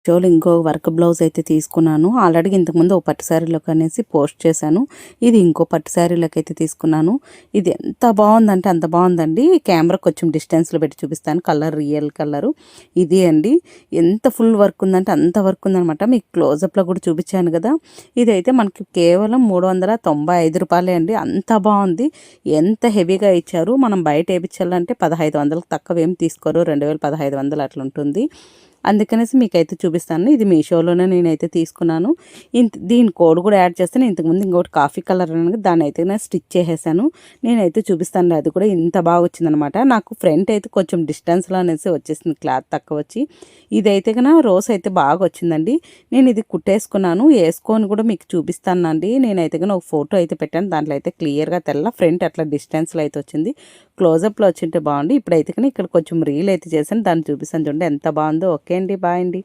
షోలో ఇంకో work blouse అయితే తీసుకున్నాను. ఆల్రెడీ ఇంతకుముందు ఒక పట్టు శారీలోకి అనేసి పోస్ట్ చేశాను. ఇది ఇంకో పట్టు శారీలోకి అయితే తీసుకున్నాను. ఇది ఎంత బాగుందంటే అంత బాగుందండి. కెమెరా కొంచెం డిస్టెన్స్లో పెట్టి చూపిస్తాను. కలర్ రియల్ కలరు ఇది అండి. ఎంత ఫుల్ వర్క్ ఉందంటే అంత వర్క్ ఉందనమాట. మీకు క్లోజప్లో కూడా చూపించాను కదా. ఇదైతే మనకి కేవలం 395 రూపాయలే అండి. అంత బాగుంది. ఎంత హెవీగా ఇచ్చారు. మనం బయట వేయించాలంటే 1500కి తక్కువ ఏం తీసుకోరు. 2500 అట్లా ఉంటుంది. అందుకనేసి మీకైతే చూపిస్తాను. ఇది మీషోలోనే నేనైతే తీసుకున్నాను. దీని కోడ్ కూడా యాడ్ చేస్తాను. ఇంతకుముందు ఇంకోటి కాఫీ కలర్ అనేది దాన్ని అయితే నేను స్టిచ్ చేసేసాను. నేనైతే చూపిస్తాను. అది కూడా ఇంత బాగా వచ్చిందనమాట. నాకు ఫ్రంట్ అయితే కొంచెం డిస్టెన్స్లో అనేసి వచ్చేసింది, క్లాత్ తక్కువ వచ్చి. ఇదైతే కన్నా రోస్ అయితే బాగా వచ్చిందండి. నేను ఇది కుట్టేసుకున్నాను. వేసుకొని కూడా మీకు చూపిస్తానండి. నేనైతే కన్నా ఒక ఫోటో అయితే పెట్టాను. దాంట్లో అయితే క్లియర్గా తెల్ల ఫ్రంట్ అట్లా డిస్టెన్స్లో అయితే వచ్చింది. క్లోజప్లో వచ్చింటే బాగుంది. ఇప్పుడైతే కానీ ఇక్కడ కొంచెం రీల్ అయితే చేశాను. దాన్ని చూపిస్తాను. చూడండి ఎంత బాగుందో. ఓకే అండి, బాయ్ అండి.